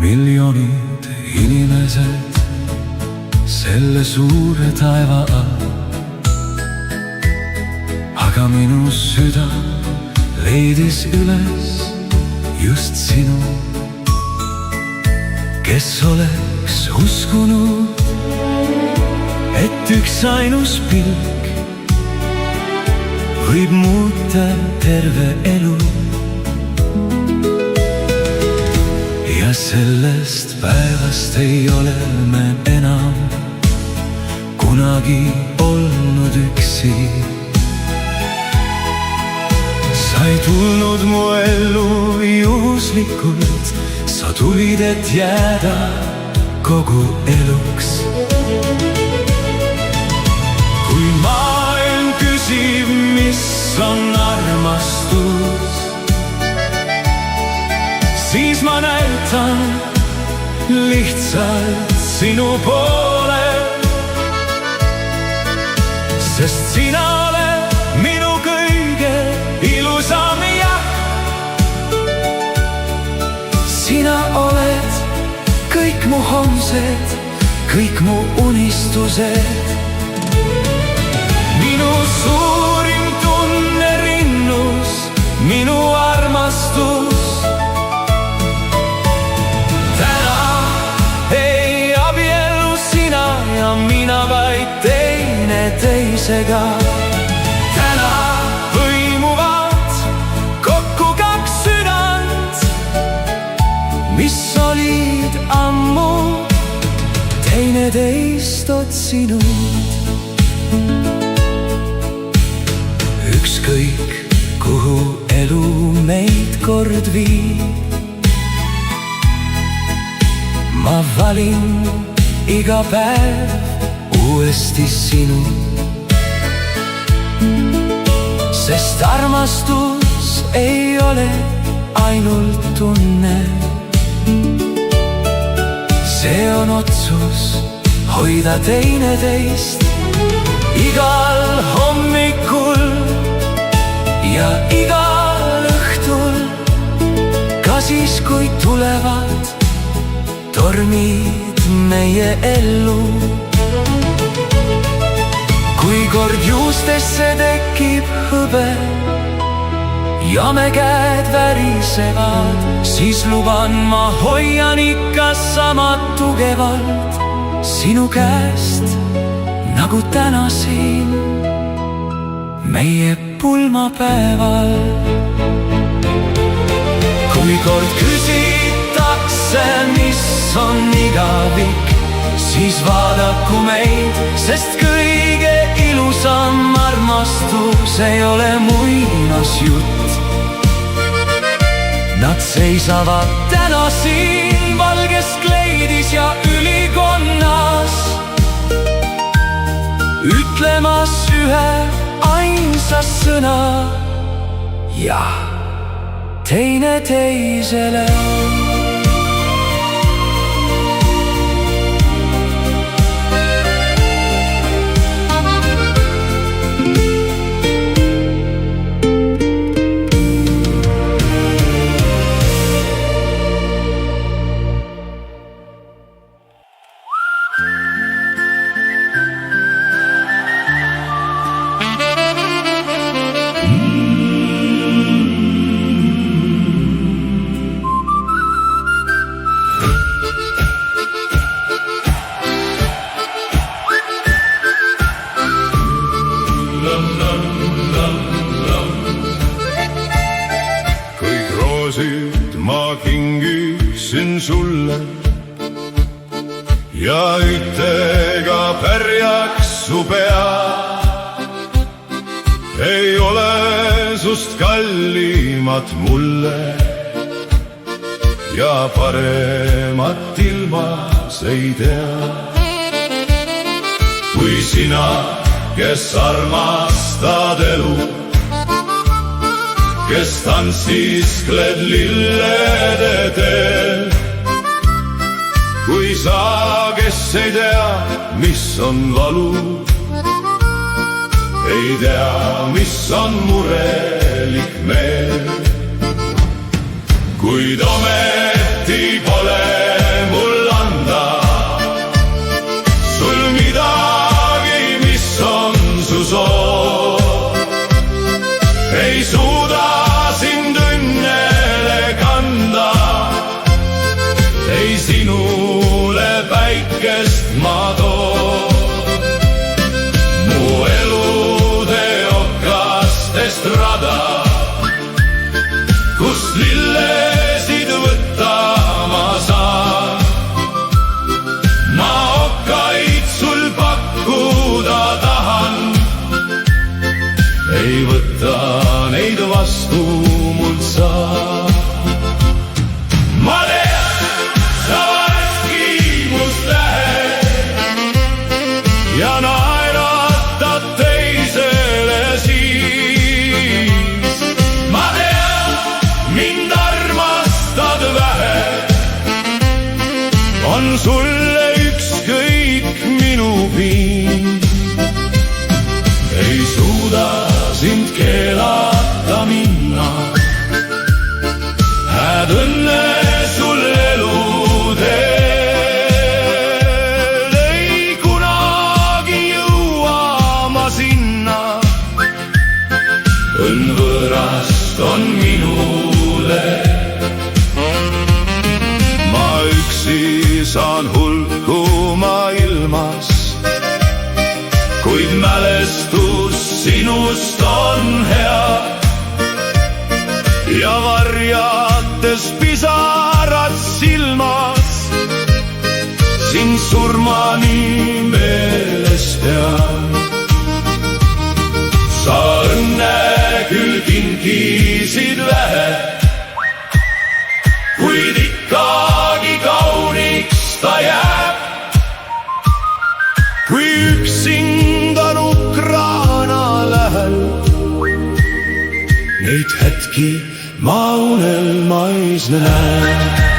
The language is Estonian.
miljonid inimesed selle suure taeva all. Aga minu süda leidis üles just sinu, kes oleks uskunud, et üksainus pilk võib muuta terve elu. Ja sellest päevast ei ole me enam kunagi olnud üksi. Sa ei tulnud mu ellu juhuslikult, sa tulid, et jääda kogu eluks. Kui maailm küsib, mis on armastus, siis ma näitan lihtsalt sinu poole, sest sina oled minu kõige ilusam jah. Sina oled kõik mu homsed, kõik mu unistused, minu suurim tunnerinnus, minu armastus. Mina vaid teineteisega. Täna põimuvad kokku kaks südant, mis olid ammu teineteist otsinud. Ükskõik, kuhu elu meid kord viib, ma valin iga päev uuesti sinu, sest armastus ei ole ainult tunne. See on otsus hoida teineteist igal hommikul ja igal õhtul, ka siis, kui tulevad tormid meie ellu. Kui kord juustesse tekib hõbe ja me käed värisevad, siis luban, ma hoian ikka sama tugevalt sinu käest, nagu täna siin meie pulmapäeval. Kui kord küsitakse, mis on igavik, siis vaadaku meid, sest kõige ilusam armastus ei ole muinasjutt. Nad seisavad täna siin valges kleidis ja ülikonnas, ütlemas ühe ainsa sõna ja teineteisele. Kõik roosid ma kingisin sulle ja ütega pärjaks su pea. Ei ole sust kallimat mulle ja paremat ilmas ei tea. Kui sina, kes armastad elu, kes tantsiskled lillede teel. Kui sa, kes ei tea, mis on valu, ei tea, mis on murelik meel. Kuid ometi pole sinule päikest ma toon. Mu elude okastest rada, kust lillesid võtta ma saan. Ma okkaid sul pakkuda tahan, ei võta neid vastu mult saa. Ma tean, sa varsti must lähed ja naeratad teisele siis. Ma tean, mind armastad vähe, on sulle ükskõik minu piin. Ei suuda sind keelata minna, hääd õnne sul eludel. Ei kunagi jõua ma sinna, õnn võõrast on minule. Ma üksi saan hulkuma ilmas, kuid mälestus sinust on hea. Ja varjates pisarad silmas, sind surmani meeles pean. Sa õnne küll kinkisid vähe, kuid ikkagi kauniks ta jääb. Kui üksinda nukrana lähen, neid hetki ma unelmais näen.